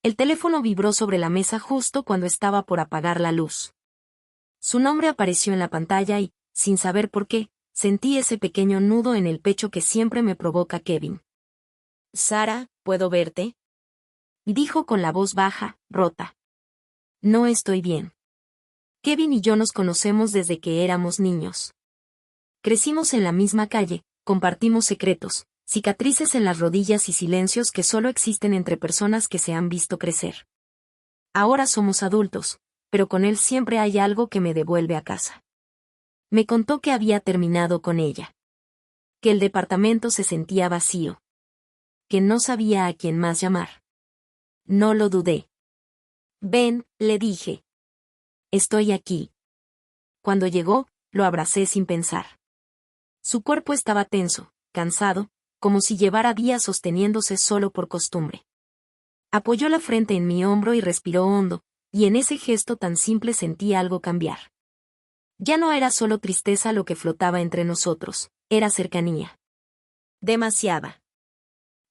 El teléfono vibró sobre la mesa justo cuando estaba por apagar la luz. Su nombre apareció en la pantalla y, sin saber por qué, sentí ese pequeño nudo en el pecho que siempre me provoca Kevin. «Sara, ¿puedo verte?», dijo con la voz baja, rota. «No estoy bien. Kevin y yo nos conocemos desde que éramos niños. Crecimos en la misma calle, compartimos secretos, cicatrices en las rodillas y silencios que solo existen entre personas que se han visto crecer. Ahora somos adultos, pero con él siempre hay algo que me devuelve a casa». Me contó que había terminado con ella. Que el departamento se sentía vacío. Que no sabía a quién más llamar. No lo dudé. «Ven», le dije. «Estoy aquí». Cuando llegó, lo abracé sin pensar. Su cuerpo estaba tenso, cansado, como si llevara días sosteniéndose solo por costumbre. Apoyó la frente en mi hombro y respiró hondo, y en ese gesto tan simple sentí algo cambiar. Ya no era solo tristeza lo que flotaba entre nosotros, era cercanía. Demasiada.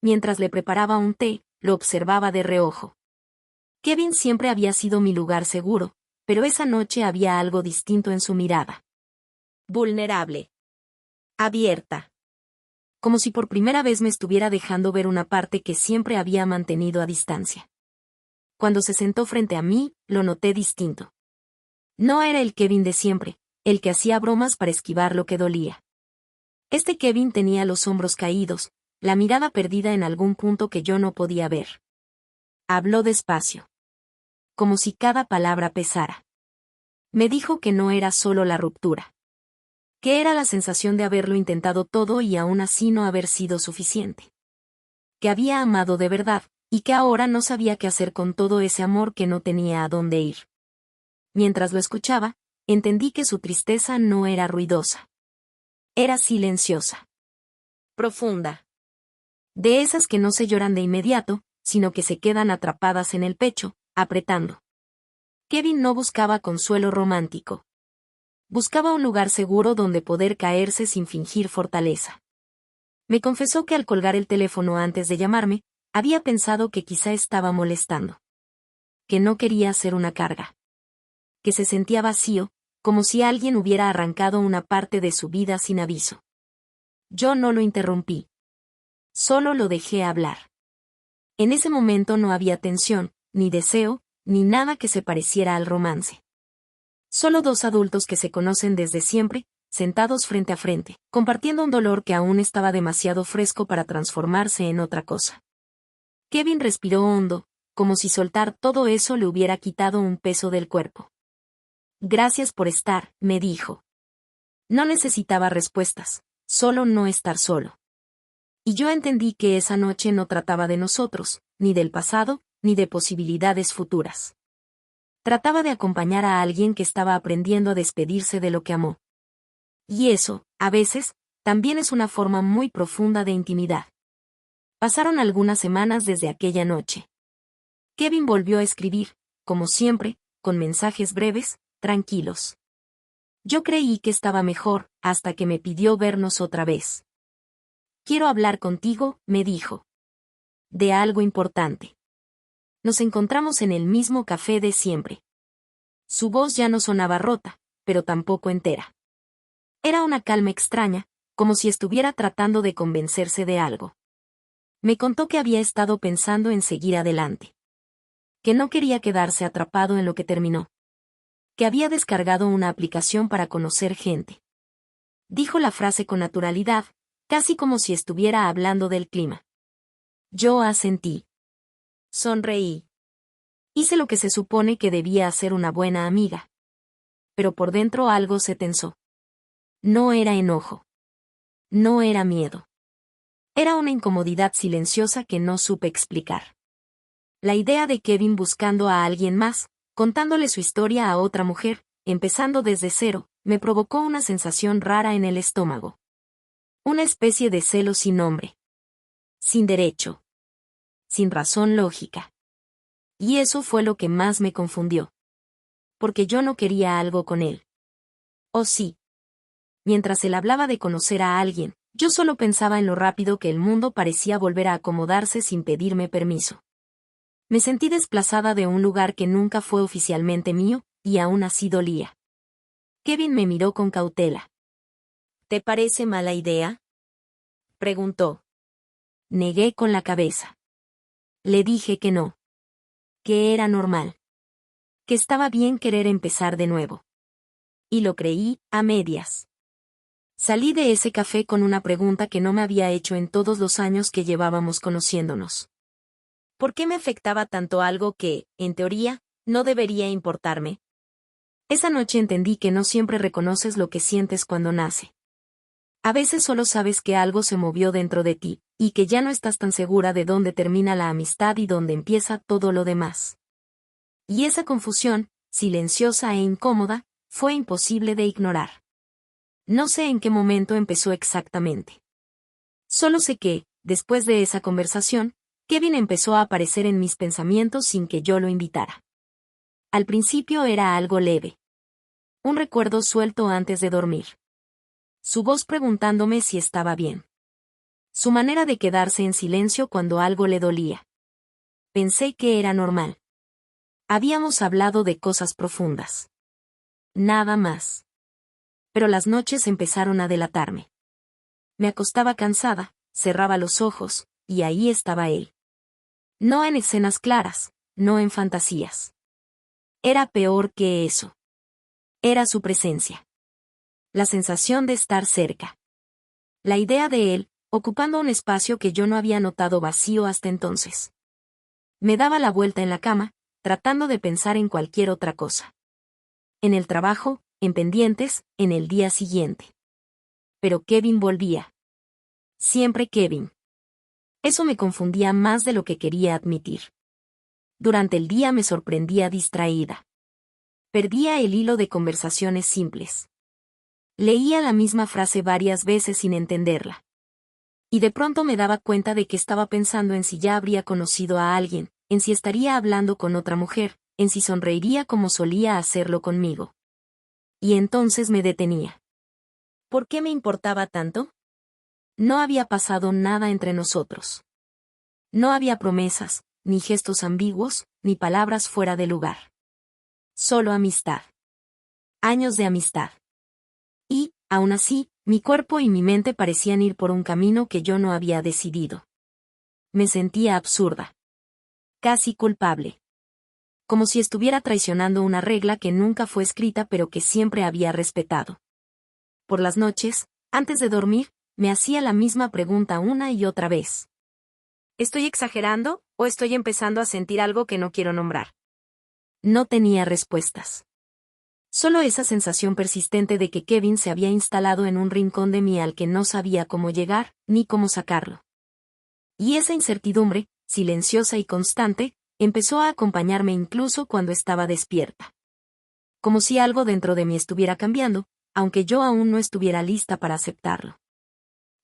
Mientras le preparaba un té, lo observaba de reojo. Kevin siempre había sido mi lugar seguro, pero esa noche había algo distinto en su mirada. Vulnerable. Abierta. Como si por primera vez me estuviera dejando ver una parte que siempre había mantenido a distancia. Cuando se sentó frente a mí, lo noté distinto. No era el Kevin de siempre, el que hacía bromas para esquivar lo que dolía. Este Kevin tenía los hombros caídos, la mirada perdida en algún punto que yo no podía ver. Habló despacio. Como si cada palabra pesara. Me dijo que no era solo la ruptura. Que era la sensación de haberlo intentado todo y aún así no haber sido suficiente. Que había amado de verdad, y que ahora no sabía qué hacer con todo ese amor que no tenía a dónde ir. Mientras lo escuchaba, entendí que su tristeza no era ruidosa. Era silenciosa. Profunda. De esas que no se lloran de inmediato, sino que se quedan atrapadas en el pecho, apretando. Kevin no buscaba consuelo romántico. Buscaba un lugar seguro donde poder caerse sin fingir fortaleza. Me confesó que al colgar el teléfono antes de llamarme, había pensado que quizá estaba molestando. Que no quería ser una carga. Que se sentía vacío, como si alguien hubiera arrancado una parte de su vida sin aviso. Yo no lo interrumpí. Solo lo dejé hablar. En ese momento no había tensión, ni deseo, ni nada que se pareciera al romance. Solo dos adultos que se conocen desde siempre, sentados frente a frente, compartiendo un dolor que aún estaba demasiado fresco para transformarse en otra cosa. Kevin respiró hondo, como si soltar todo eso le hubiera quitado un peso del cuerpo. «Gracias por estar», me dijo. No necesitaba respuestas, solo no estar solo. Y yo entendí que esa noche no trataba de nosotros, ni del pasado, ni de posibilidades futuras. Trataba de acompañar a alguien que estaba aprendiendo a despedirse de lo que amó. Y eso, a veces, también es una forma muy profunda de intimidad. Pasaron algunas semanas desde aquella noche. Kevin volvió a escribir, como siempre, con mensajes breves, tranquilos. Yo creí que estaba mejor, hasta que me pidió vernos otra vez. «Quiero hablar contigo», me dijo. «De algo importante». Nos encontramos en el mismo café de siempre. Su voz ya no sonaba rota, pero tampoco entera. Era una calma extraña, como si estuviera tratando de convencerse de algo. Me contó que había estado pensando en seguir adelante. Que no quería quedarse atrapado en lo que terminó. Que había descargado una aplicación para conocer gente. Dijo la frase con naturalidad, casi como si estuviera hablando del clima. Yo asentí. Sonreí. Hice lo que se supone que debía hacer una buena amiga. Pero por dentro algo se tensó. No era enojo. No era miedo. Era una incomodidad silenciosa que no supe explicar. La idea de Kevin buscando a alguien más, contándole su historia a otra mujer, empezando desde cero, me provocó una sensación rara en el estómago. Una especie de celo sin nombre. Sin derecho. Sin razón lógica. Y eso fue lo que más me confundió. Porque yo no quería algo con él. ¿O sí? Mientras él hablaba de conocer a alguien, yo solo pensaba en lo rápido que el mundo parecía volver a acomodarse sin pedirme permiso. Me sentí desplazada de un lugar que nunca fue oficialmente mío, y aún así dolía. Kevin me miró con cautela. ¿Te parece mala idea?, preguntó. Negué con la cabeza. Le dije que no. Que era normal. Que estaba bien querer empezar de nuevo. Y lo creí, a medias. Salí de ese café con una pregunta que no me había hecho en todos los años que llevábamos conociéndonos. ¿Por qué me afectaba tanto algo que, en teoría, no debería importarme? Esa noche entendí que no siempre reconoces lo que sientes cuando nace. A veces solo sabes que algo se movió dentro de ti, y que ya no estás tan segura de dónde termina la amistad y dónde empieza todo lo demás. Y esa confusión, silenciosa e incómoda, fue imposible de ignorar. No sé en qué momento empezó exactamente. Solo sé que, después de esa conversación, Kevin empezó a aparecer en mis pensamientos sin que yo lo invitara. Al principio era algo leve. Un recuerdo suelto antes de dormir. Su voz preguntándome si estaba bien. Su manera de quedarse en silencio cuando algo le dolía. Pensé que era normal. Habíamos hablado de cosas profundas. Nada más. Pero las noches empezaron a delatarme. Me acostaba cansada, cerraba los ojos, y ahí estaba él. No en escenas claras, no en fantasías. Era peor que eso. Era su presencia. La sensación de estar cerca. La idea de él, ocupando un espacio que yo no había notado vacío hasta entonces. Me daba la vuelta en la cama, tratando de pensar en cualquier otra cosa. En el trabajo, en pendientes, en el día siguiente. Pero Kevin volvía. Siempre Kevin. Eso me confundía más de lo que quería admitir. Durante el día me sorprendía distraída. Perdía el hilo de conversaciones simples. Leía la misma frase varias veces sin entenderla. Y de pronto me daba cuenta de que estaba pensando en si ya habría conocido a alguien, en si estaría hablando con otra mujer, en si sonreiría como solía hacerlo conmigo. Y entonces me detenía. ¿Por qué me importaba tanto? No había pasado nada entre nosotros. No había promesas, ni gestos ambiguos, ni palabras fuera de lugar. Solo amistad. Años de amistad. Y, aún así, mi cuerpo y mi mente parecían ir por un camino que yo no había decidido. Me sentía absurda. Casi culpable. Como si estuviera traicionando una regla que nunca fue escrita pero que siempre había respetado. Por las noches, antes de dormir, me hacía la misma pregunta una y otra vez. ¿Estoy exagerando, o estoy empezando a sentir algo que no quiero nombrar? No tenía respuestas. Solo esa sensación persistente de que Kevin se había instalado en un rincón de mí al que no sabía cómo llegar, ni cómo sacarlo. Y esa incertidumbre, silenciosa y constante, empezó a acompañarme incluso cuando estaba despierta. Como si algo dentro de mí estuviera cambiando, aunque yo aún no estuviera lista para aceptarlo.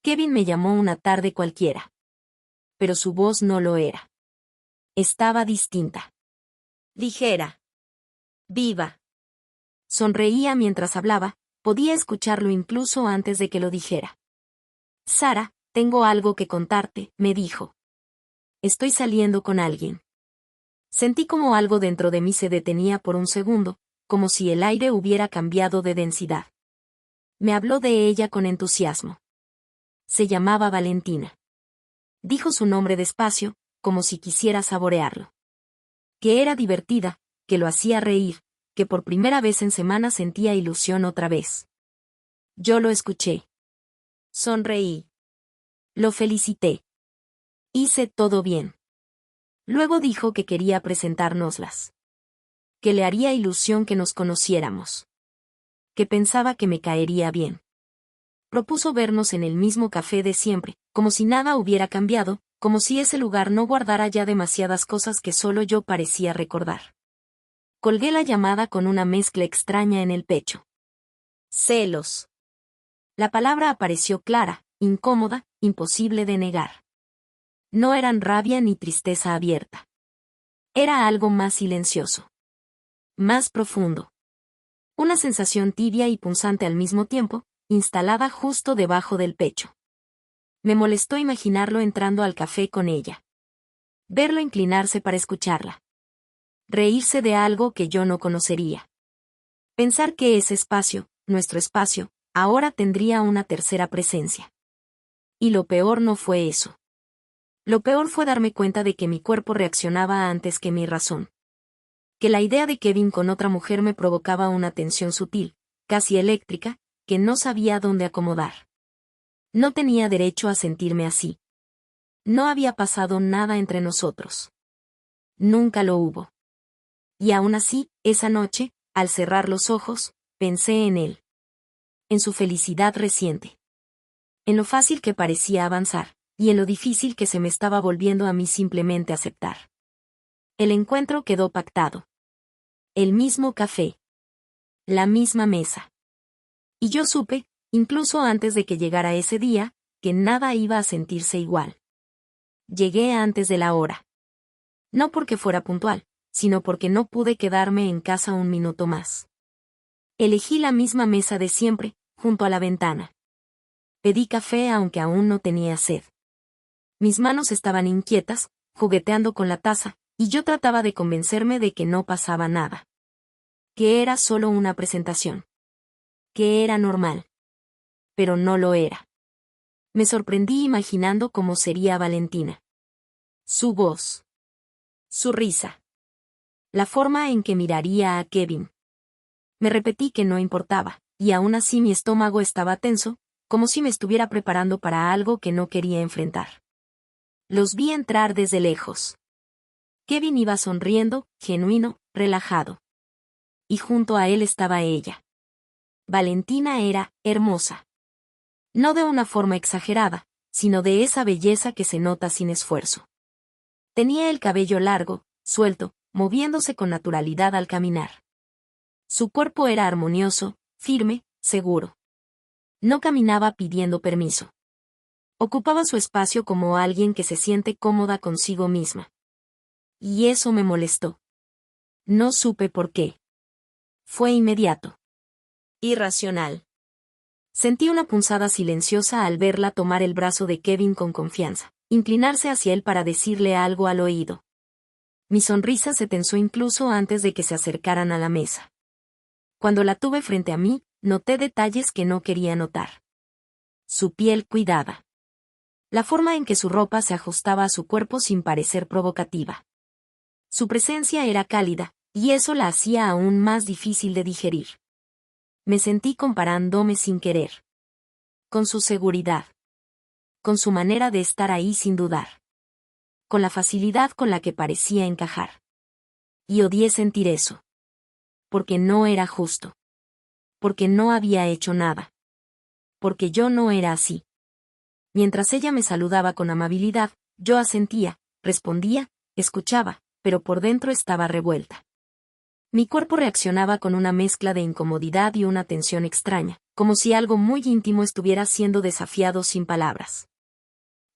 Kevin me llamó una tarde cualquiera. Pero su voz no lo era. Estaba distinta. Ligera. Viva. Sonreía mientras hablaba, podía escucharlo incluso antes de que lo dijera. Sara, tengo algo que contarte, me dijo. Estoy saliendo con alguien. Sentí como algo dentro de mí se detenía por un segundo, como si el aire hubiera cambiado de densidad. Me habló de ella con entusiasmo. Se llamaba Valentina. Dijo su nombre despacio, como si quisiera saborearlo. Que era divertida, que lo hacía reír, que por primera vez en semanas sentía ilusión otra vez. Yo lo escuché. Sonreí. Lo felicité. Hice todo bien. Luego dijo que quería presentárnoslas. Que le haría ilusión que nos conociéramos. Que pensaba que me caería bien. Propuso vernos en el mismo café de siempre, como si nada hubiera cambiado, como si ese lugar no guardara ya demasiadas cosas que solo yo parecía recordar. Colgué la llamada con una mezcla extraña en el pecho. Celos. La palabra apareció clara, incómoda, imposible de negar. No eran rabia ni tristeza abierta. Era algo más silencioso. Más profundo. Una sensación tibia y punzante al mismo tiempo, instalada justo debajo del pecho. Me molestó imaginarlo entrando al café con ella. Verlo inclinarse para escucharla. Reírse de algo que yo no conocería. Pensar que ese espacio, nuestro espacio, ahora tendría una tercera presencia. Y lo peor no fue eso. Lo peor fue darme cuenta de que mi cuerpo reaccionaba antes que mi razón. Que la idea de Kevin con otra mujer me provocaba una tensión sutil, casi eléctrica, que no sabía dónde acomodar. No tenía derecho a sentirme así. No había pasado nada entre nosotros. Nunca lo hubo. Y aún así, esa noche, al cerrar los ojos, pensé en él. En su felicidad reciente. En lo fácil que parecía avanzar, y en lo difícil que se me estaba volviendo a mí simplemente aceptar. El encuentro quedó pactado. El mismo café. La misma mesa. Y yo supe, incluso antes de que llegara ese día, que nada iba a sentirse igual. Llegué antes de la hora. No porque fuera puntual, sino porque no pude quedarme en casa un minuto más. Elegí la misma mesa de siempre, junto a la ventana. Pedí café aunque aún no tenía sed. Mis manos estaban inquietas, jugueteando con la taza, y yo trataba de convencerme de que no pasaba nada. Que era solo una presentación. Que era normal. Pero no lo era. Me sorprendí imaginando cómo sería Valentina. Su voz. Su risa. La forma en que miraría a Kevin. Me repetí que no importaba, y aún así mi estómago estaba tenso, como si me estuviera preparando para algo que no quería enfrentar. Los vi entrar desde lejos. Kevin iba sonriendo, genuino, relajado. Y junto a él estaba ella. Valentina era hermosa. No de una forma exagerada, sino de esa belleza que se nota sin esfuerzo. Tenía el cabello largo, suelto, moviéndose con naturalidad al caminar. Su cuerpo era armonioso, firme, seguro. No caminaba pidiendo permiso. Ocupaba su espacio como alguien que se siente cómoda consigo misma. Y eso me molestó. No supe por qué. Fue inmediato. Irracional. Sentí una punzada silenciosa al verla tomar el brazo de Kevin con confianza, inclinarse hacia él para decirle algo al oído. Mi sonrisa se tensó incluso antes de que se acercaran a la mesa. Cuando la tuve frente a mí, noté detalles que no quería notar. Su piel cuidada. La forma en que su ropa se ajustaba a su cuerpo sin parecer provocativa. Su presencia era cálida, y eso la hacía aún más difícil de digerir. Me sentí comparándome sin querer. Con su seguridad. Con su manera de estar ahí sin dudar. Con la facilidad con la que parecía encajar. Y odié sentir eso. Porque no era justo. Porque no había hecho nada. Porque yo no era así. Mientras ella me saludaba con amabilidad, yo asentía, respondía, escuchaba, pero por dentro estaba revuelta. Mi cuerpo reaccionaba con una mezcla de incomodidad y una tensión extraña, como si algo muy íntimo estuviera siendo desafiado sin palabras.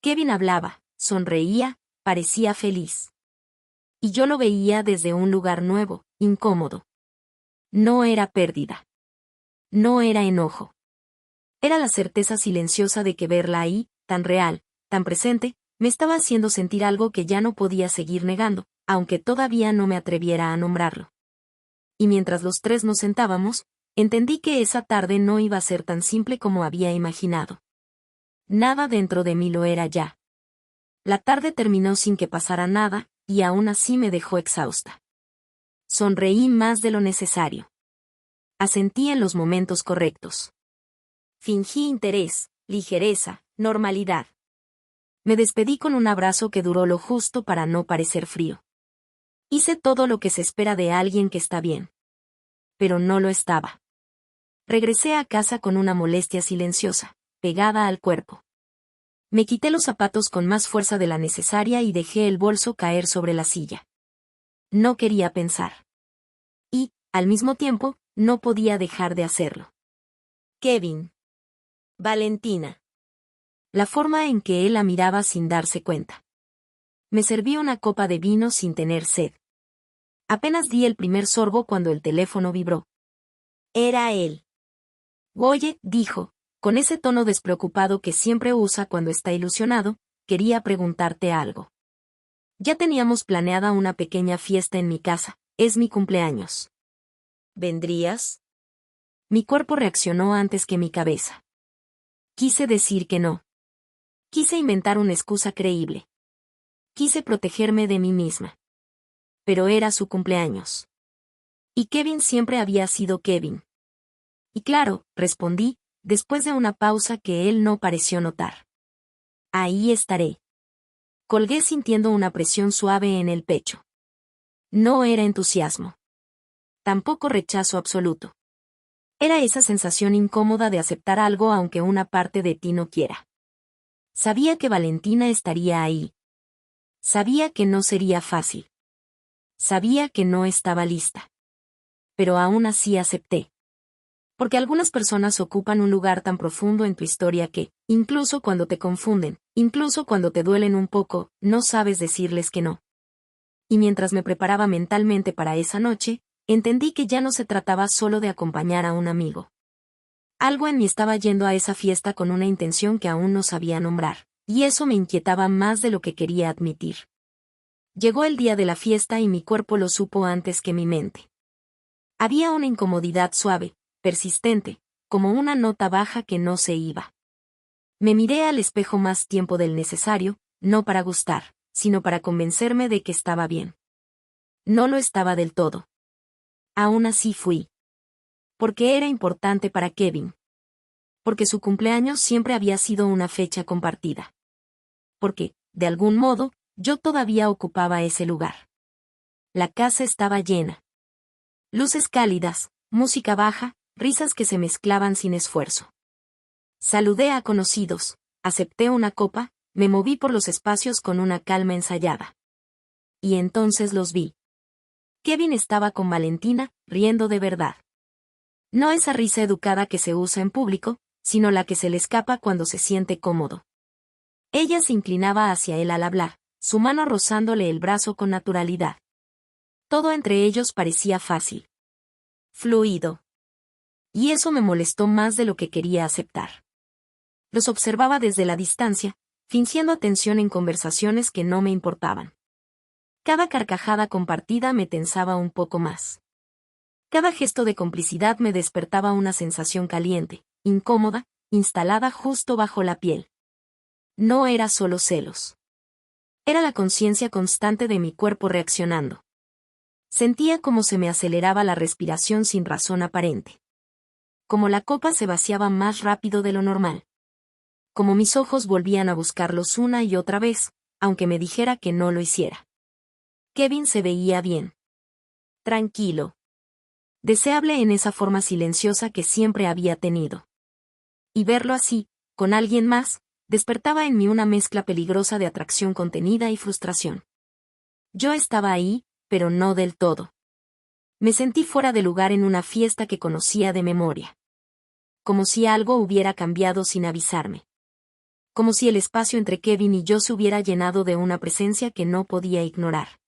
Kevin hablaba, sonreía, parecía feliz. Y yo lo veía desde un lugar nuevo, incómodo. No era pérdida. No era enojo. Era la certeza silenciosa de que verla ahí, tan real, tan presente, me estaba haciendo sentir algo que ya no podía seguir negando, aunque todavía no me atreviera a nombrarlo. Y mientras los tres nos sentábamos, entendí que esa tarde no iba a ser tan simple como había imaginado. Nada dentro de mí lo era ya. La tarde terminó sin que pasara nada, y aún así me dejó exhausta. Sonreí más de lo necesario. Asentí en los momentos correctos. Fingí interés, ligereza, normalidad. Me despedí con un abrazo que duró lo justo para no parecer frío. Hice todo lo que se espera de alguien que está bien. Pero no lo estaba. Regresé a casa con una molestia silenciosa, pegada al cuerpo. Me quité los zapatos con más fuerza de la necesaria y dejé el bolso caer sobre la silla. No quería pensar. Y, al mismo tiempo, no podía dejar de hacerlo. Kevin. Valentina. La forma en que él la miraba sin darse cuenta. Me serví una copa de vino sin tener sed. Apenas di el primer sorbo cuando el teléfono vibró. Era él. Oye, dijo, con ese tono despreocupado que siempre usa cuando está ilusionado, quería preguntarte algo. Ya teníamos planeada una pequeña fiesta en mi casa, es mi cumpleaños. ¿Vendrías? Mi cuerpo reaccionó antes que mi cabeza. Quise decir que no. Quise inventar una excusa creíble. Quise protegerme de mí misma. Pero era su cumpleaños. Y Kevin siempre había sido Kevin. Y claro, respondí, después de una pausa que él no pareció notar. Ahí estaré. Colgué sintiendo una presión suave en el pecho. No era entusiasmo. Tampoco rechazo absoluto. Era esa sensación incómoda de aceptar algo aunque una parte de ti no quiera. Sabía que Valentina estaría ahí. Sabía que no sería fácil. Sabía que no estaba lista. Pero aún así acepté. Porque algunas personas ocupan un lugar tan profundo en tu historia que, incluso cuando te confunden, incluso cuando te duelen un poco, no sabes decirles que no. Y mientras me preparaba mentalmente para esa noche, entendí que ya no se trataba solo de acompañar a un amigo. Algo en mí estaba yendo a esa fiesta con una intención que aún no sabía nombrar, y eso me inquietaba más de lo que quería admitir. Llegó el día de la fiesta y mi cuerpo lo supo antes que mi mente. Había una incomodidad suave, persistente, como una nota baja que no se iba. Me miré al espejo más tiempo del necesario, no para gustar, sino para convencerme de que estaba bien. No lo estaba del todo. Aún así fui. Porque era importante para Kevin. Porque su cumpleaños siempre había sido una fecha compartida. Porque, de algún modo, yo todavía ocupaba ese lugar. La casa estaba llena. Luces cálidas, música baja, risas que se mezclaban sin esfuerzo. Saludé a conocidos, acepté una copa, me moví por los espacios con una calma ensayada. Y entonces los vi. Kevin estaba con Valentina, riendo de verdad. No esa risa educada que se usa en público, sino la que se le escapa cuando se siente cómodo. Ella se inclinaba hacia él al hablar, su mano rozándole el brazo con naturalidad. Todo entre ellos parecía fácil. Fluido. Y eso me molestó más de lo que quería aceptar. Los observaba desde la distancia, fingiendo atención en conversaciones que no me importaban. Cada carcajada compartida me tensaba un poco más. Cada gesto de complicidad me despertaba una sensación caliente, incómoda, instalada justo bajo la piel. No era solo celos. Era la conciencia constante de mi cuerpo reaccionando. Sentía como se me aceleraba la respiración sin razón aparente. Como la copa se vaciaba más rápido de lo normal. Como mis ojos volvían a buscarlos una y otra vez, aunque me dijera que no lo hiciera. Kevin se veía bien. Tranquilo. Deseable en esa forma silenciosa que siempre había tenido. Y verlo así, con alguien más, despertaba en mí una mezcla peligrosa de atracción contenida y frustración. Yo estaba ahí, pero no del todo. Me sentí fuera de lugar en una fiesta que conocía de memoria. Como si algo hubiera cambiado sin avisarme. Como si el espacio entre Kevin y yo se hubiera llenado de una presencia que no podía ignorar.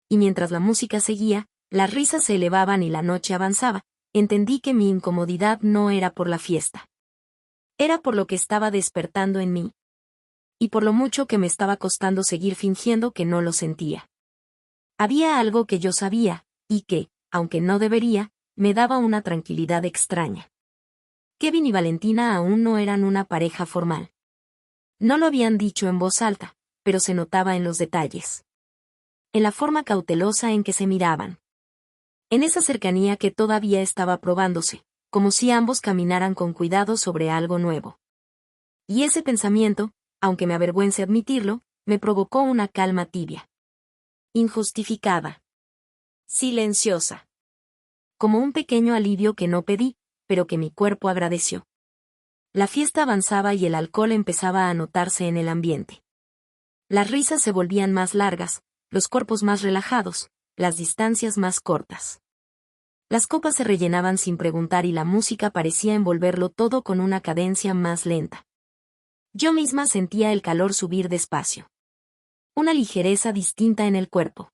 Y mientras la música seguía, las risas se elevaban y la noche avanzaba, entendí que mi incomodidad no era por la fiesta. Era por lo que estaba despertando en mí. Y por lo mucho que me estaba costando seguir fingiendo que no lo sentía. Había algo que yo sabía, y que, aunque no debería, me daba una tranquilidad extraña. Kevin y Valentina aún no eran una pareja formal. No lo habían dicho en voz alta, pero se notaba en los detalles. En la forma cautelosa en que se miraban. En esa cercanía que todavía estaba probándose, como si ambos caminaran con cuidado sobre algo nuevo. Y ese pensamiento, aunque me avergüence admitirlo, me provocó una calma tibia. Injustificada. Silenciosa. Como un pequeño alivio que no pedí, pero que mi cuerpo agradeció. La fiesta avanzaba y el alcohol empezaba a notarse en el ambiente. Las risas se volvían más largas, los cuerpos más relajados, las distancias más cortas. Las copas se rellenaban sin preguntar y la música parecía envolverlo todo con una cadencia más lenta. Yo misma sentía el calor subir despacio. Una ligereza distinta en el cuerpo.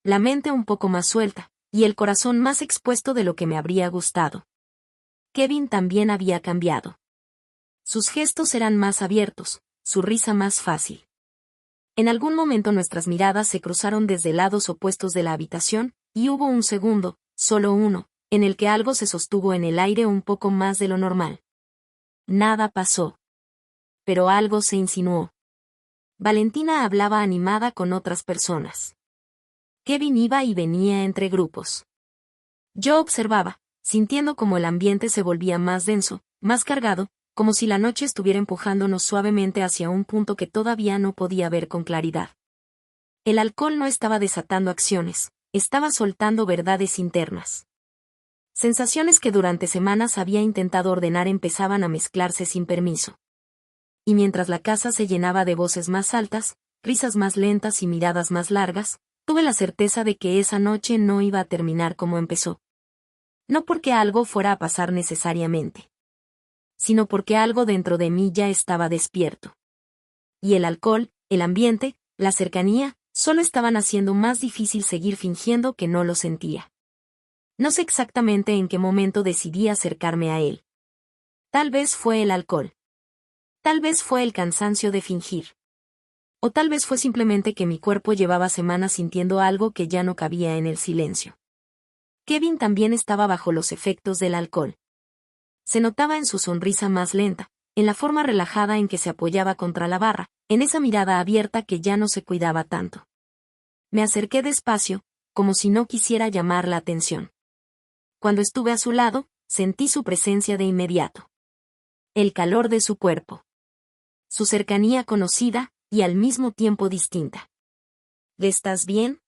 La mente un poco más suelta, y el corazón más expuesto de lo que me habría gustado. Kevin también había cambiado. Sus gestos eran más abiertos, su risa más fácil. En algún momento nuestras miradas se cruzaron desde lados opuestos de la habitación, y hubo un segundo, solo uno, en el que algo se sostuvo en el aire un poco más de lo normal. Nada pasó. Pero algo se insinuó. Valentina hablaba animada con otras personas. Kevin iba y venía entre grupos. Yo observaba, sintiendo como el ambiente se volvía más denso, más cargado, como si la noche estuviera empujándonos suavemente hacia un punto que todavía no podía ver con claridad. El alcohol no estaba desatando acciones, estaba soltando verdades internas. Sensaciones que durante semanas había intentado ordenar empezaban a mezclarse sin permiso. Y mientras la casa se llenaba de voces más altas, risas más lentas y miradas más largas, tuve la certeza de que esa noche no iba a terminar como empezó. No porque algo fuera a pasar necesariamente, sino porque algo dentro de mí ya estaba despierto. Y el alcohol, el ambiente, la cercanía, solo estaban haciendo más difícil seguir fingiendo que no lo sentía. No sé exactamente en qué momento decidí acercarme a él. Tal vez fue el alcohol. Tal vez fue el cansancio de fingir. O tal vez fue simplemente que mi cuerpo llevaba semanas sintiendo algo que ya no cabía en el silencio. Kevin también estaba bajo los efectos del alcohol. Se notaba en su sonrisa más lenta, en la forma relajada en que se apoyaba contra la barra, en esa mirada abierta que ya no se cuidaba tanto. Me acerqué despacio, como si no quisiera llamar la atención. Cuando estuve a su lado, sentí su presencia de inmediato. El calor de su cuerpo. Su cercanía conocida, y al mismo tiempo distinta. ¿Estás bien?,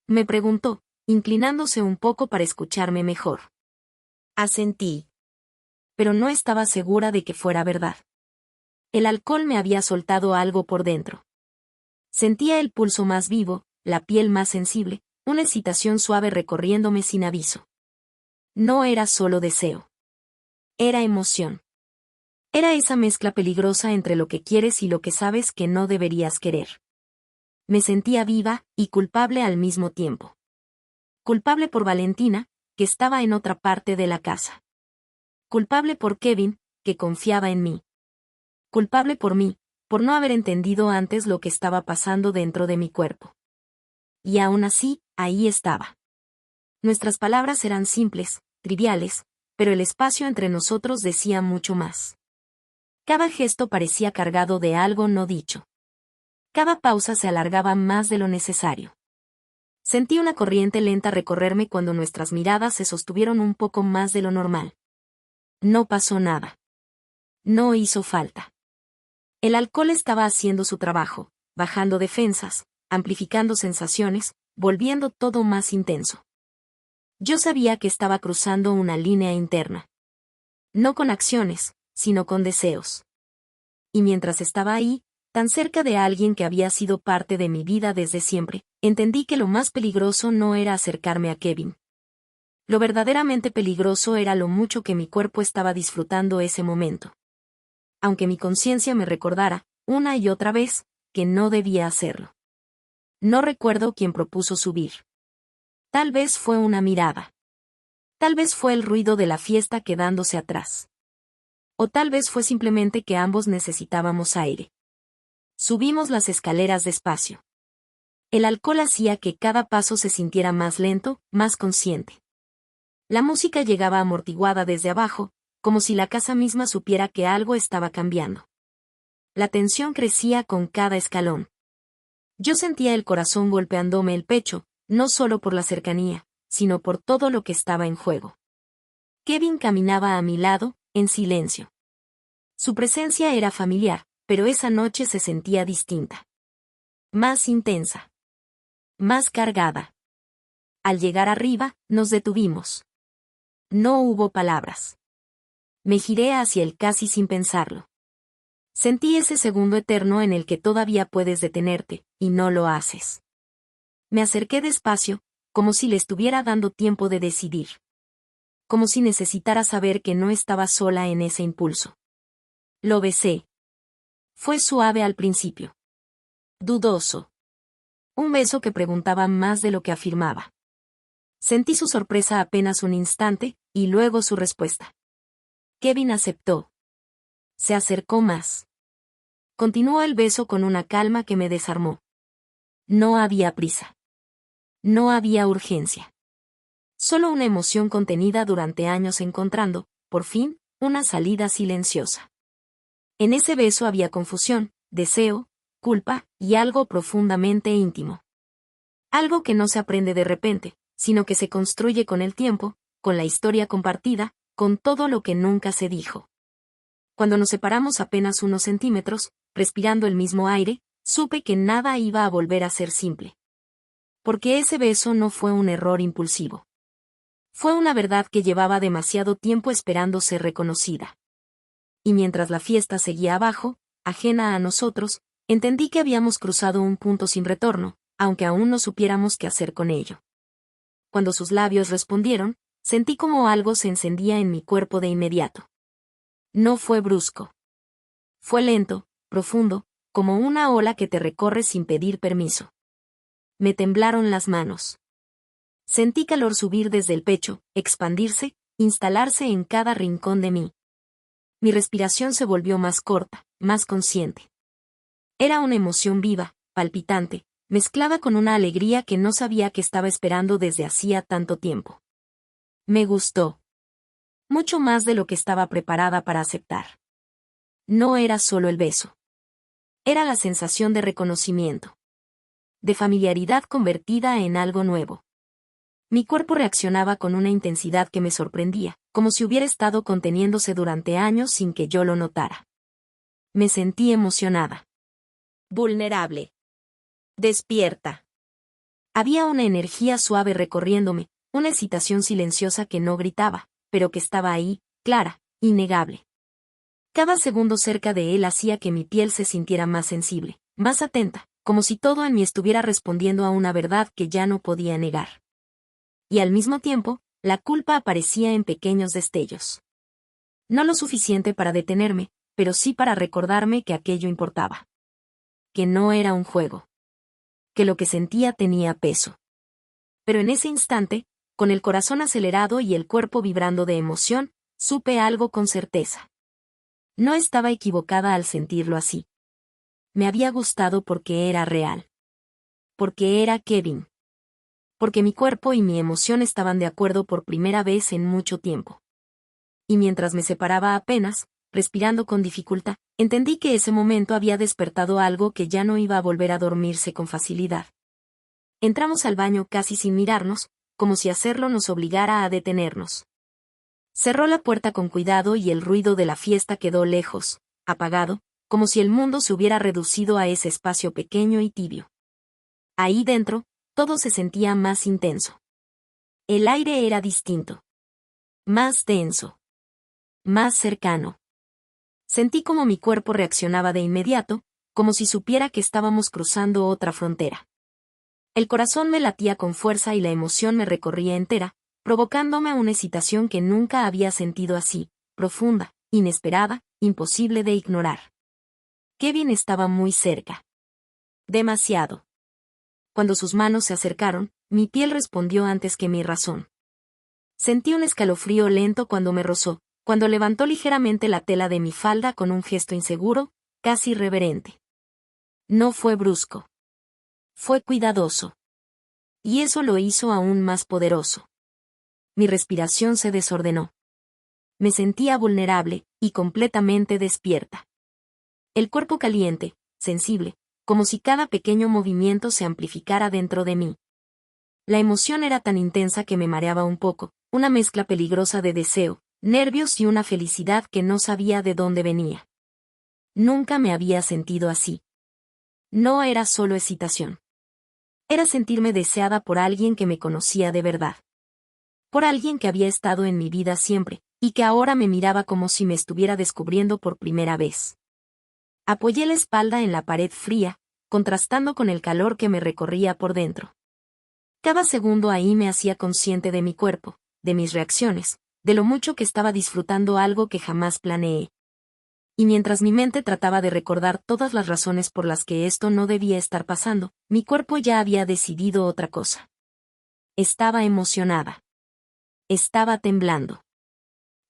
me preguntó, inclinándose un poco para escucharme mejor. Asentí. Pero no estaba segura de que fuera verdad. El alcohol me había soltado algo por dentro. Sentía el pulso más vivo, la piel más sensible, una excitación suave recorriéndome sin aviso. No era solo deseo. Era emoción. Era esa mezcla peligrosa entre lo que quieres y lo que sabes que no deberías querer. Me sentía viva y culpable al mismo tiempo. Culpable por Valentina, que estaba en otra parte de la casa. Culpable por Kevin, que confiaba en mí. Culpable por mí, por no haber entendido antes lo que estaba pasando dentro de mi cuerpo. Y aún así, ahí estaba. Nuestras palabras eran simples, triviales, pero el espacio entre nosotros decía mucho más. Cada gesto parecía cargado de algo no dicho. Cada pausa se alargaba más de lo necesario. Sentí una corriente lenta recorrerme cuando nuestras miradas se sostuvieron un poco más de lo normal. No pasó nada. No hizo falta. El alcohol estaba haciendo su trabajo, bajando defensas, amplificando sensaciones, volviendo todo más intenso. Yo sabía que estaba cruzando una línea interna. No con acciones, sino con deseos. Y mientras estaba ahí, tan cerca de alguien que había sido parte de mi vida desde siempre, entendí que lo más peligroso no era acercarme a Kevin. Lo verdaderamente peligroso era lo mucho que mi cuerpo estaba disfrutando ese momento. Aunque mi conciencia me recordara, una y otra vez, que no debía hacerlo. No recuerdo quién propuso subir. Tal vez fue una mirada. Tal vez fue el ruido de la fiesta quedándose atrás. O tal vez fue simplemente que ambos necesitábamos aire. Subimos las escaleras despacio. El alcohol hacía que cada paso se sintiera más lento, más consciente. La música llegaba amortiguada desde abajo, como si la casa misma supiera que algo estaba cambiando. La tensión crecía con cada escalón. Yo sentía el corazón golpeándome el pecho, no solo por la cercanía, sino por todo lo que estaba en juego. Kevin caminaba a mi lado, en silencio. Su presencia era familiar, pero esa noche se sentía distinta. Más intensa. Más cargada. Al llegar arriba, nos detuvimos. No hubo palabras. Me giré hacia él casi sin pensarlo. Sentí ese segundo eterno en el que todavía puedes detenerte, y no lo haces. Me acerqué despacio, como si le estuviera dando tiempo de decidir. Como si necesitara saber que no estaba sola en ese impulso. Lo besé. Fue suave al principio. Dudoso. Un beso que preguntaba más de lo que afirmaba. Sentí su sorpresa apenas un instante, y luego su respuesta. Kevin aceptó. Se acercó más. Continuó el beso con una calma que me desarmó. No había prisa. No había urgencia. Solo una emoción contenida durante años encontrando, por fin, una salida silenciosa. En ese beso había confusión, deseo, culpa y algo profundamente íntimo. Algo que no se aprende de repente, sino que se construye con el tiempo, con la historia compartida, con todo lo que nunca se dijo. Cuando nos separamos apenas unos centímetros, respirando el mismo aire, supe que nada iba a volver a ser simple. Porque ese beso no fue un error impulsivo. Fue una verdad que llevaba demasiado tiempo esperando ser reconocida. Y mientras la fiesta seguía abajo, ajena a nosotros, entendí que habíamos cruzado un punto sin retorno, aunque aún no supiéramos qué hacer con ello. Cuando sus labios respondieron, sentí como algo se encendía en mi cuerpo de inmediato. No fue brusco. Fue lento, profundo, como una ola que te recorre sin pedir permiso. Me temblaron las manos. Sentí calor subir desde el pecho, expandirse, instalarse en cada rincón de mí. Mi respiración se volvió más corta, más consciente. Era una emoción viva, palpitante, mezclada con una alegría que no sabía que estaba esperando desde hacía tanto tiempo. Me gustó. Mucho más de lo que estaba preparada para aceptar. No era solo el beso. Era la sensación de reconocimiento. De familiaridad convertida en algo nuevo. Mi cuerpo reaccionaba con una intensidad que me sorprendía, como si hubiera estado conteniéndose durante años sin que yo lo notara. Me sentí emocionada. Vulnerable. Despierta. Había una energía suave recorriéndome, una excitación silenciosa que no gritaba, pero que estaba ahí, clara, innegable. Cada segundo cerca de él hacía que mi piel se sintiera más sensible, más atenta, como si todo en mí estuviera respondiendo a una verdad que ya no podía negar. Y al mismo tiempo, la culpa aparecía en pequeños destellos. No lo suficiente para detenerme, pero sí para recordarme que aquello importaba. Que no era un juego. Que lo que sentía tenía peso. Pero en ese instante, con el corazón acelerado y el cuerpo vibrando de emoción, supe algo con certeza. No estaba equivocada al sentirlo así. Me había gustado porque era real. Porque era Kevin. Porque mi cuerpo y mi emoción estaban de acuerdo por primera vez en mucho tiempo. Y mientras me separaba apenas, respirando con dificultad, entendí que ese momento había despertado algo que ya no iba a volver a dormirse con facilidad. Entramos al baño casi sin mirarnos, como si hacerlo nos obligara a detenernos. Cerró la puerta con cuidado y el ruido de la fiesta quedó lejos, apagado, como si el mundo se hubiera reducido a ese espacio pequeño y tibio. Ahí dentro, todo se sentía más intenso. El aire era distinto. Más denso. Más cercano. Sentí como mi cuerpo reaccionaba de inmediato, como si supiera que estábamos cruzando otra frontera. El corazón me latía con fuerza y la emoción me recorría entera, provocándome una excitación que nunca había sentido así, profunda, inesperada, imposible de ignorar. Kevin estaba muy cerca. Demasiado. Cuando sus manos se acercaron, mi piel respondió antes que mi razón. Sentí un escalofrío lento cuando me rozó, cuando levantó ligeramente la tela de mi falda con un gesto inseguro, casi reverente. No fue brusco. Fue cuidadoso. Y eso lo hizo aún más poderoso. Mi respiración se desordenó. Me sentía vulnerable, y completamente despierta. El cuerpo caliente, sensible, como si cada pequeño movimiento se amplificara dentro de mí. La emoción era tan intensa que me mareaba un poco, una mezcla peligrosa de deseo, nervios y una felicidad que no sabía de dónde venía. Nunca me había sentido así. No era solo excitación. Era sentirme deseada por alguien que me conocía de verdad. Por alguien que había estado en mi vida siempre, y que ahora me miraba como si me estuviera descubriendo por primera vez. Apoyé la espalda en la pared fría, contrastando con el calor que me recorría por dentro. Cada segundo ahí me hacía consciente de mi cuerpo, de mis reacciones, de lo mucho que estaba disfrutando algo que jamás planeé. Y mientras mi mente trataba de recordar todas las razones por las que esto no debía estar pasando, mi cuerpo ya había decidido otra cosa. Estaba emocionada. Estaba temblando.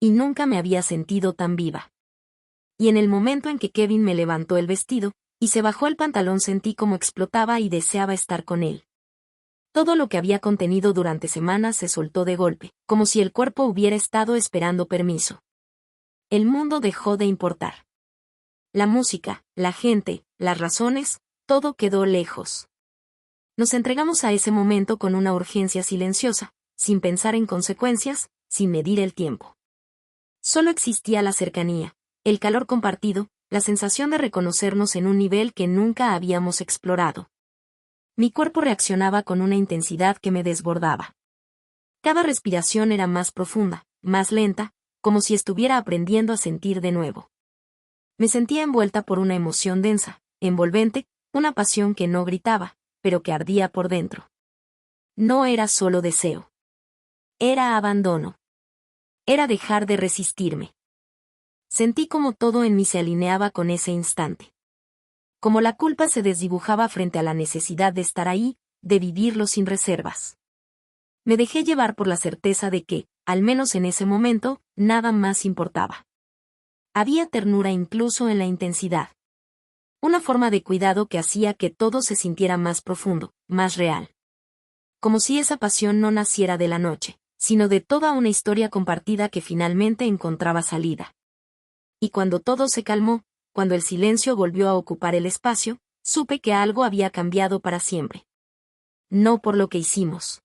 Y nunca me había sentido tan viva. Y en el momento en que Kevin me levantó el vestido, y se bajó el pantalón sentí como explotaba y deseaba estar con él. Todo lo que había contenido durante semanas se soltó de golpe, como si el cuerpo hubiera estado esperando permiso. El mundo dejó de importar. La música, la gente, las razones, todo quedó lejos. Nos entregamos a ese momento con una urgencia silenciosa, sin pensar en consecuencias, sin medir el tiempo. Solo existía la cercanía, el calor compartido, la sensación de reconocernos en un nivel que nunca habíamos explorado. Mi cuerpo reaccionaba con una intensidad que me desbordaba. Cada respiración era más profunda, más lenta, como si estuviera aprendiendo a sentir de nuevo. Me sentía envuelta por una emoción densa, envolvente, una pasión que no gritaba, pero que ardía por dentro. No era solo deseo. Era abandono. Era dejar de resistirme. Sentí como todo en mí se alineaba con ese instante. Como la culpa se desdibujaba frente a la necesidad de estar ahí, de vivirlo sin reservas. Me dejé llevar por la certeza de que, al menos en ese momento, nada más importaba. Había ternura incluso en la intensidad. Una forma de cuidado que hacía que todo se sintiera más profundo, más real. Como si esa pasión no naciera de la noche, sino de toda una historia compartida que finalmente encontraba salida. Y cuando todo se calmó, cuando el silencio volvió a ocupar el espacio, supe que algo había cambiado para siempre. No por lo que hicimos,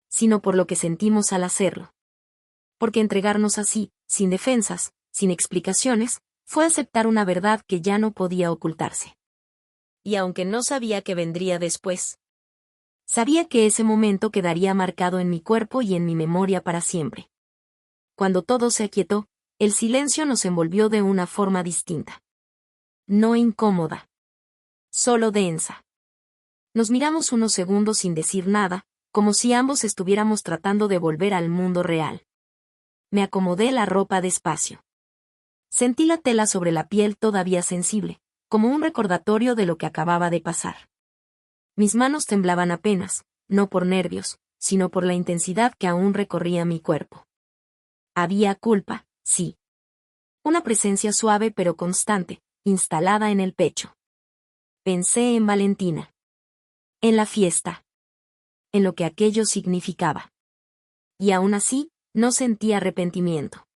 sino por lo que sentimos al hacerlo. Porque entregarnos así, sin defensas, sin explicaciones, fue aceptar una verdad que ya no podía ocultarse. Y aunque no sabía qué vendría después, sabía que ese momento quedaría marcado en mi cuerpo y en mi memoria para siempre. Cuando todo se aquietó, el silencio nos envolvió de una forma distinta. No incómoda. Solo densa. Nos miramos unos segundos sin decir nada, como si ambos estuviéramos tratando de volver al mundo real. Me acomodé la ropa despacio. Sentí la tela sobre la piel todavía sensible, como un recordatorio de lo que acababa de pasar. Mis manos temblaban apenas, no por nervios, sino por la intensidad que aún recorría mi cuerpo. Había culpa, sí. Una presencia suave pero constante, instalada en el pecho. Pensé en Valentina. En la fiesta. En lo que aquello significaba. Y aún así, no sentí arrepentimiento.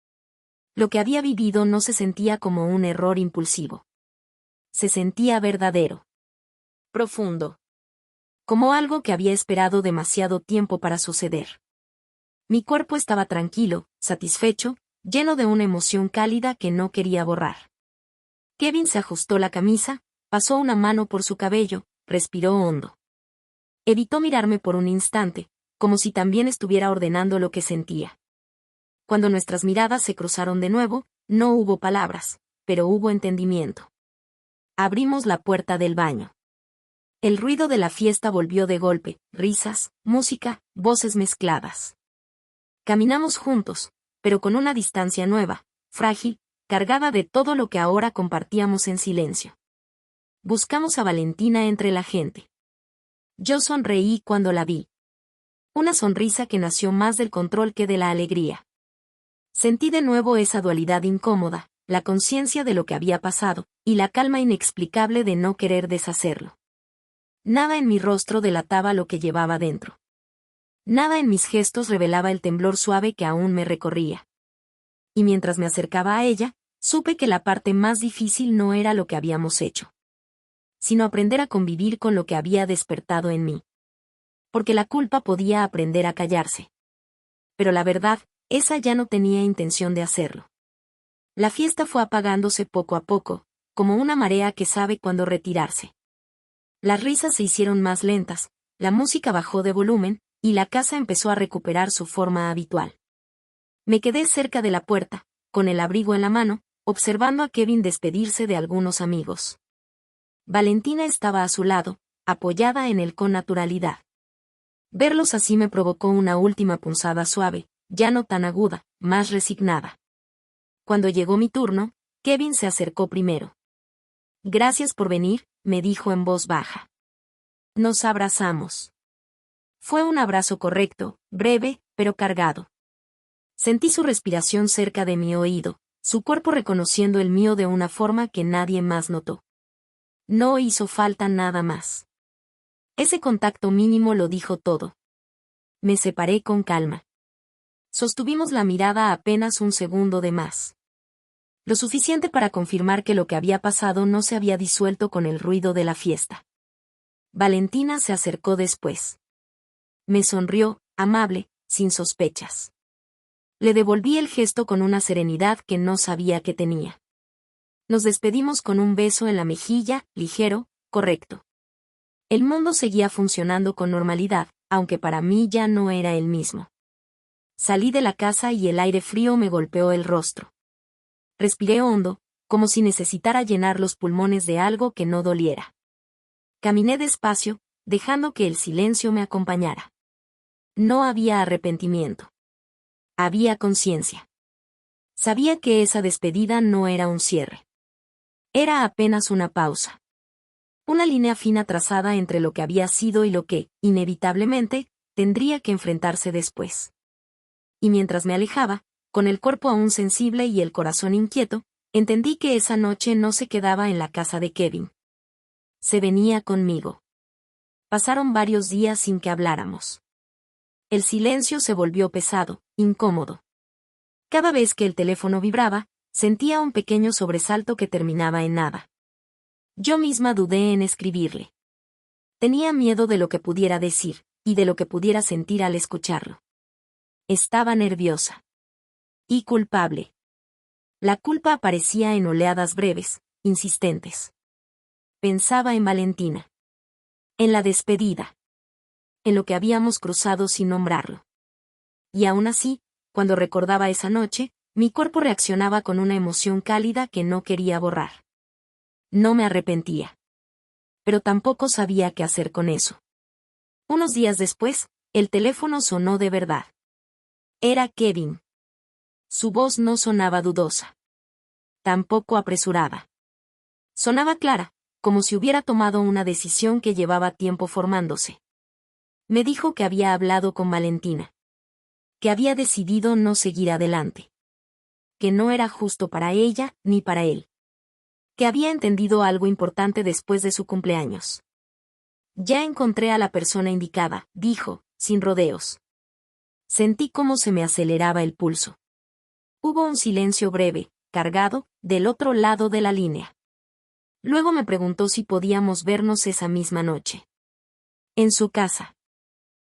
Lo que había vivido no se sentía como un error impulsivo. Se sentía verdadero. Profundo. Como algo que había esperado demasiado tiempo para suceder. Mi cuerpo estaba tranquilo, satisfecho, lleno de una emoción cálida que no quería borrar. Kevin se ajustó la camisa, pasó una mano por su cabello, respiró hondo. Evitó mirarme por un instante, como si también estuviera ordenando lo que sentía. Cuando nuestras miradas se cruzaron de nuevo, no hubo palabras, pero hubo entendimiento. Abrimos la puerta del baño. El ruido de la fiesta volvió de golpe, risas, música, voces mezcladas. Caminamos juntos, pero con una distancia nueva, frágil, cargada de todo lo que ahora compartíamos en silencio. Buscamos a Valentina entre la gente. Yo sonreí cuando la vi. Una sonrisa que nació más del control que de la alegría. Sentí de nuevo esa dualidad incómoda, la conciencia de lo que había pasado, y la calma inexplicable de no querer deshacerlo. Nada en mi rostro delataba lo que llevaba dentro. Nada en mis gestos revelaba el temblor suave que aún me recorría. Y mientras me acercaba a ella, supe que la parte más difícil no era lo que habíamos hecho, sino aprender a convivir con lo que había despertado en mí. Porque la culpa podía aprender a callarse. Pero la verdad, esa ya no tenía intención de hacerlo. La fiesta fue apagándose poco a poco, como una marea que sabe cuándo retirarse. Las risas se hicieron más lentas, la música bajó de volumen, y la casa empezó a recuperar su forma habitual. Me quedé cerca de la puerta, con el abrigo en la mano, observando a Kevin despedirse de algunos amigos. Valentina estaba a su lado, apoyada en él con naturalidad. Verlos así me provocó una última punzada suave, ya no tan aguda, más resignada. Cuando llegó mi turno, Kevin se acercó primero. Gracias por venir, me dijo en voz baja. Nos abrazamos. Fue un abrazo correcto, breve, pero cargado. Sentí su respiración cerca de mi oído, su cuerpo reconociendo el mío de una forma que nadie más notó. No hizo falta nada más. Ese contacto mínimo lo dijo todo. Me separé con calma. Sostuvimos la mirada apenas un segundo de más. Lo suficiente para confirmar que lo que había pasado no se había disuelto con el ruido de la fiesta. Valentina se acercó después. Me sonrió, amable, sin sospechas. Le devolví el gesto con una serenidad que no sabía que tenía. Nos despedimos con un beso en la mejilla, ligero, correcto. El mundo seguía funcionando con normalidad, aunque para mí ya no era el mismo. Salí de la casa y el aire frío me golpeó el rostro. Respiré hondo, como si necesitara llenar los pulmones de algo que no doliera. Caminé despacio, dejando que el silencio me acompañara. No había arrepentimiento. Había conciencia. Sabía que esa despedida no era un cierre. Era apenas una pausa. Una línea fina trazada entre lo que había sido y lo que, inevitablemente, tendría que enfrentarse después. Y mientras me alejaba, con el cuerpo aún sensible y el corazón inquieto, entendí que esa noche no se quedaba en la casa de Kevin. Se venía conmigo. Pasaron varios días sin que habláramos. El silencio se volvió pesado, incómodo. Cada vez que el teléfono vibraba, sentía un pequeño sobresalto que terminaba en nada. Yo misma dudé en escribirle. Tenía miedo de lo que pudiera decir, y de lo que pudiera sentir al escucharlo. Estaba nerviosa. Y culpable. La culpa aparecía en oleadas breves, insistentes. Pensaba en Valentina. En la despedida. En lo que habíamos cruzado sin nombrarlo. Y aún así, cuando recordaba esa noche, mi cuerpo reaccionaba con una emoción cálida que no quería borrar. No me arrepentía. Pero tampoco sabía qué hacer con eso. Unos días después, el teléfono sonó de verdad. Era Kevin. Su voz no sonaba dudosa. Tampoco apresurada. Sonaba clara, como si hubiera tomado una decisión que llevaba tiempo formándose. Me dijo que había hablado con Valentina. Que había decidido no seguir adelante. Que no era justo para ella ni para él. Que había entendido algo importante después de su cumpleaños. Ya encontré a la persona indicada, dijo, sin rodeos. Sentí cómo se me aceleraba el pulso. Hubo un silencio breve, cargado, del otro lado de la línea. Luego me preguntó si podíamos vernos esa misma noche. En su casa.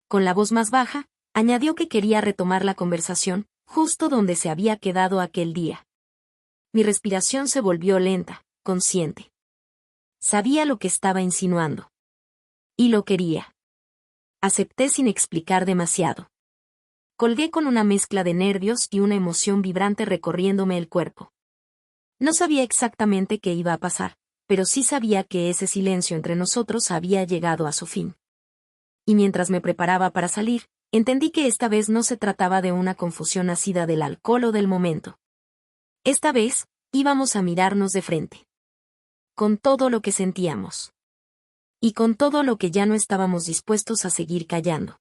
Con la voz más baja, añadió que quería retomar la conversación, justo donde se había quedado aquel día. Mi respiración se volvió lenta, consciente. Sabía lo que estaba insinuando. Y lo quería. Acepté sin explicar demasiado. Colgué con una mezcla de nervios y una emoción vibrante recorriéndome el cuerpo. No sabía exactamente qué iba a pasar, pero sí sabía que ese silencio entre nosotros había llegado a su fin. Y mientras me preparaba para salir, entendí que esta vez no se trataba de una confusión nacida del alcohol o del momento. Esta vez, íbamos a mirarnos de frente. Con todo lo que sentíamos. Y con todo lo que ya no estábamos dispuestos a seguir callando.